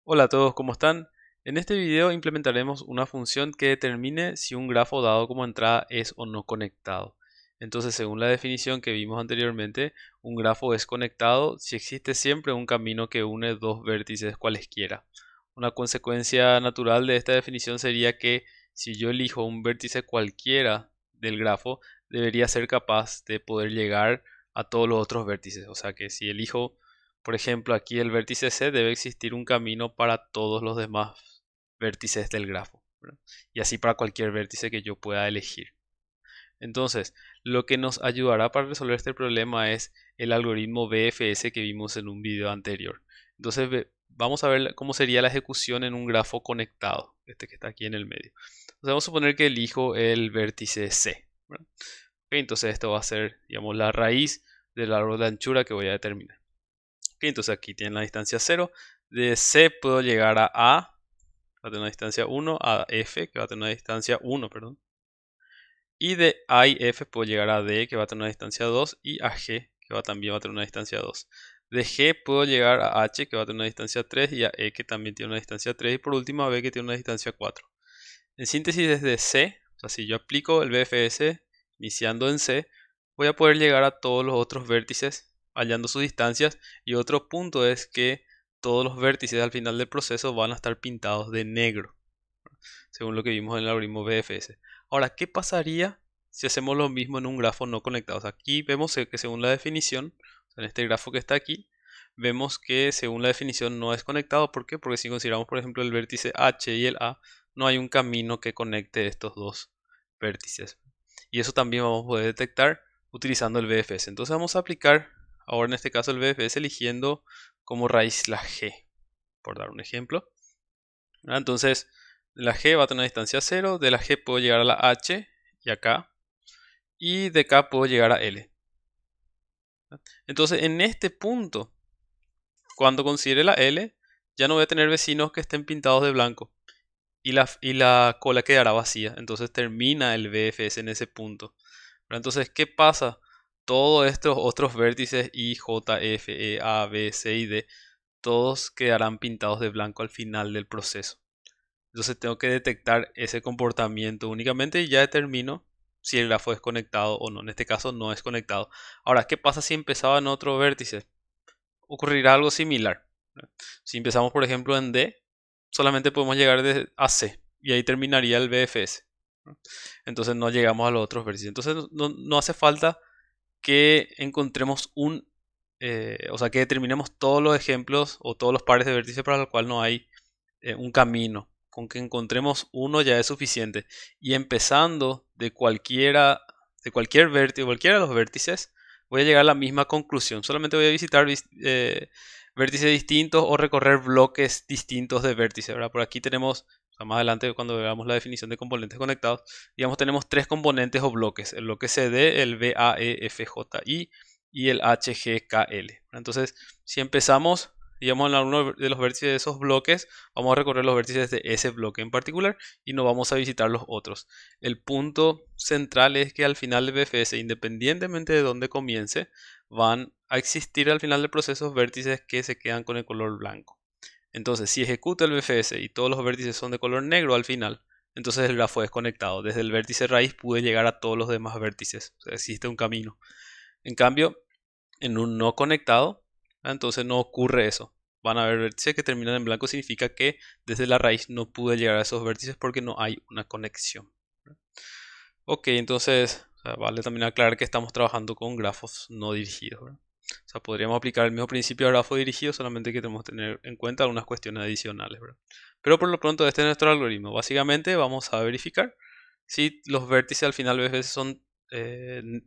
Hola a todos, ¿cómo están? En este video implementaremos una función que determine si un grafo dado como entrada es o no conectado. Entonces, según la definición que vimos anteriormente, un grafo es conectado si existe siempre un camino que une dos vértices cualesquiera. Una consecuencia natural de esta definición sería que si yo elijo un vértice cualquiera del grafo, debería ser capaz de poder llegar a todos los otros vértices. O sea que si elijo por ejemplo, aquí el vértice C debe existir un camino para todos los demás vértices del grafo, ¿verdad? Y así para cualquier vértice que yo pueda elegir. Entonces, lo que nos ayudará para resolver este problema es el algoritmo BFS que vimos en un video anterior. Entonces, vamos a ver cómo sería la ejecución en un grafo conectado, este que está aquí en el medio. Entonces, vamos a suponer que elijo el vértice C, ¿verdad? Ok, entonces esto va a ser, digamos, la raíz del árbol de anchura que voy a determinar. Ok, entonces aquí tienen la distancia 0. De C puedo llegar a, va a tener una distancia 1, a F, que va a tener una distancia 1, perdón. Y de A y F puedo llegar a D, que va a tener una distancia 2, y a G, que también va a tener una distancia 2. De G puedo llegar a H, que va a tener una distancia 3, y a E, que también tiene una distancia 3, y por último a B, que tiene una distancia 4. En síntesis, desde C, o sea, si yo aplico el BFS iniciando en C, voy a poder llegar a todos los otros vértices hallando sus distancias. Y otro punto es que todos los vértices al final del proceso van a estar pintados de negro, según lo que vimos en el algoritmo BFS. Ahora, ¿qué pasaría si hacemos lo mismo en un grafo no conectado? O sea, aquí vemos que según la definición, en este grafo que está aquí, vemos que según la definición no es conectado. ¿Por qué? Porque si consideramos, por ejemplo, el vértice H y el A, no hay un camino que conecte estos dos vértices. Y eso también vamos a poder detectar utilizando el BFS. Entonces vamos a aplicar ahora en este caso el BFS eligiendo como raíz la G, por dar un ejemplo. Entonces la G va a tener una distancia 0, de la G puedo llegar a la H y acá, y de acá puedo llegar a L. Entonces en este punto, cuando considere la L, ya no voy a tener vecinos que estén pintados de blanco y la cola quedará vacía. Entonces termina el BFS en ese punto. Pero entonces, ¿qué pasa? Todos estos otros vértices I, J, F, E, A, B, C y D, todos quedarán pintados de blanco al final del proceso. Entonces tengo que detectar ese comportamiento únicamente y ya determino si el grafo es conectado o no. En este caso no es conectado. Ahora, ¿qué pasa si empezaba en otro vértice? Ocurrirá algo similar. Si empezamos, por ejemplo, en D, solamente podemos llegar a C y ahí terminaría el BFS. Entonces no llegamos a los otros vértices. Entonces no hace falta que encontremos o sea, que determinemos todos los ejemplos o todos los pares de vértices para los cuales no hay un camino. Con que encontremos uno ya es suficiente. Y empezando de cualquier vértice, cualquiera de los vértices, voy a llegar a la misma conclusión. Solamente voy a visitar vértices distintos o recorrer bloques distintos de vértices, ¿verdad? Por aquí tenemos, o sea, más adelante cuando veamos la definición de componentes conectados, digamos tenemos tres componentes o bloques. El bloque CD, el BAEFJI y el HGKL. Entonces, si empezamos, digamos, en alguno de los vértices de esos bloques, vamos a recorrer los vértices de ese bloque en particular y no vamos a visitar los otros. El punto central es que al final del BFS, independientemente de dónde comience, van a existir al final del proceso vértices que se quedan con el color blanco. Entonces, si ejecuto el BFS y todos los vértices son de color negro al final, entonces el grafo es conectado. Desde el vértice raíz pude llegar a todos los demás vértices. O sea, existe un camino. En cambio, en un no conectado, entonces no ocurre eso. Van a haber vértices que terminan en blanco, significa que desde la raíz no pude llegar a esos vértices porque no hay una conexión. Ok, entonces vale también aclarar que estamos trabajando con grafos no dirigidos, ¿verdad? O sea, podríamos aplicar el mismo principio a grafo dirigido, solamente que tenemos que tener en cuenta algunas cuestiones adicionales, ¿verdad? Pero por lo pronto este es nuestro algoritmo. Básicamente vamos a verificar si los vértices al final de veces son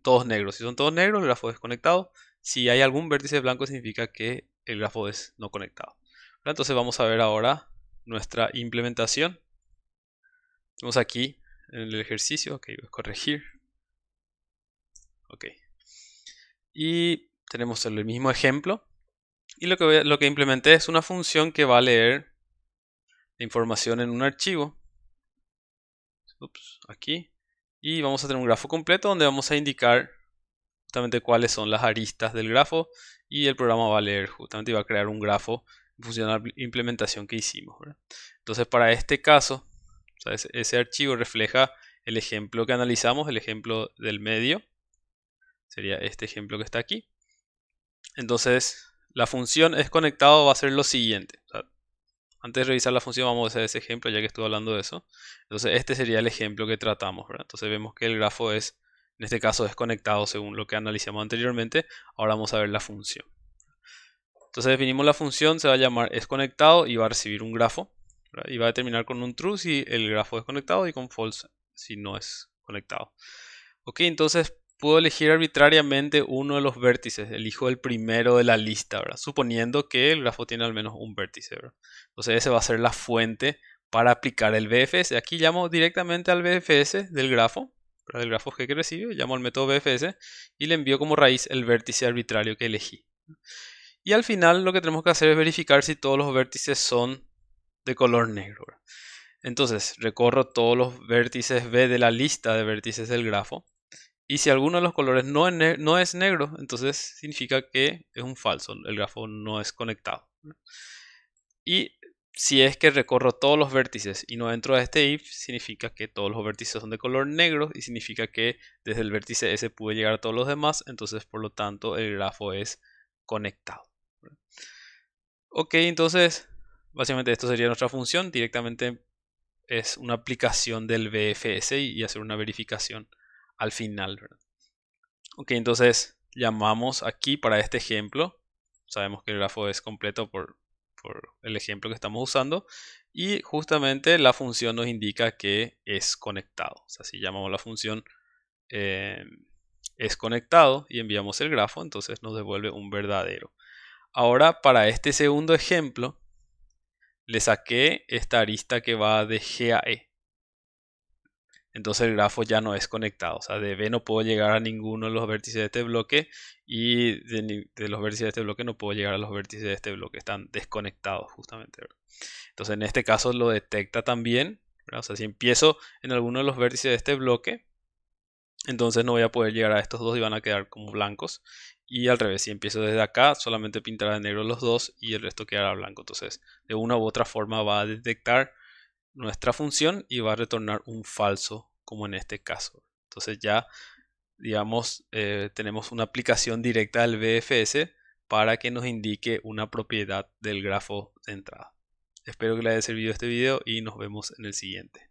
todos negros. Si son todos negros, el grafo es conectado. Si hay algún vértice blanco, significa que el grafo es no conectado, ¿verdad? Entonces vamos a ver ahora nuestra implementación. Tenemos aquí en el ejercicio, ok, voy a corregir, ok. Y tenemos el mismo ejemplo. Y lo que implementé es una función que va a leer la información en un archivo. Ups, aquí. Y vamos a tener un grafo completo donde vamos a indicar justamente cuáles son las aristas del grafo. Y el programa va a leer justamente y va a crear un grafo funcional implementación que hicimos, ¿verdad? Entonces, para este caso, o sea, ese archivo refleja el ejemplo que analizamos, el ejemplo del medio. Sería este ejemplo que está aquí. Entonces, la función es conectado va a ser lo siguiente. O sea, antes de revisar la función vamos a hacer ese ejemplo ya que estuve hablando de eso. Entonces, este sería el ejemplo que tratamos, ¿verdad? Entonces, vemos que el grafo es, en este caso, es conectado según lo que analizamos anteriormente. Ahora vamos a ver la función. Entonces, definimos la función, se va a llamar es conectado y va a recibir un grafo, ¿verdad? Y va a terminar con un true si el grafo es conectado y con false si no es conectado. Ok, entonces puedo elegir arbitrariamente uno de los vértices. Elijo el primero de la lista, ¿verdad? Suponiendo que el grafo tiene al menos un vértice, ¿verdad? Entonces ese va a ser la fuente para aplicar el BFS. Aquí llamo directamente al BFS del grafo, ¿verdad? Del grafo G que recibe, llamo al método BFS y le envío como raíz el vértice arbitrario que elegí. Y al final lo que tenemos que hacer es verificar si todos los vértices son de color negro, ¿verdad? Entonces recorro todos los vértices B de la lista de vértices del grafo. Y si alguno de los colores no es negro, entonces significa que es un falso, el grafo no es conectado. Y si es que recorro todos los vértices y no entro a este if, significa que todos los vértices son de color negro y significa que desde el vértice S pude llegar a todos los demás, entonces por lo tanto el grafo es conectado. Ok, entonces básicamente esto sería nuestra función, directamente es una aplicación del BFS y hacer una verificación al final, ¿verdad? Ok, entonces llamamos aquí para este ejemplo. Sabemos que el grafo es completo por el ejemplo que estamos usando. Y justamente la función nos indica que es conectado. O sea, si llamamos la función eh, es conectado y enviamos el grafo, entonces nos devuelve un verdadero. Ahora, para este segundo ejemplo, le saqué esta arista que va de G a E. Entonces el grafo ya no es conectado. O sea, de B no puedo llegar a ninguno de los vértices de este bloque y de los vértices de este bloque no puedo llegar a los vértices de este bloque. Están desconectados justamente, ¿verdad? Entonces en este caso lo detecta también, ¿verdad? O sea, si empiezo en alguno de los vértices de este bloque, entonces no voy a poder llegar a estos dos y van a quedar como blancos. Y al revés, si empiezo desde acá, solamente pintará de negro los dos y el resto quedará blanco. Entonces, de una u otra forma va a detectar nuestra función y va a retornar un falso como en este caso. Entonces ya, digamos, tenemos una aplicación directa del BFS para que nos indique una propiedad del grafo de entrada. Espero que les haya servido este video y nos vemos en el siguiente.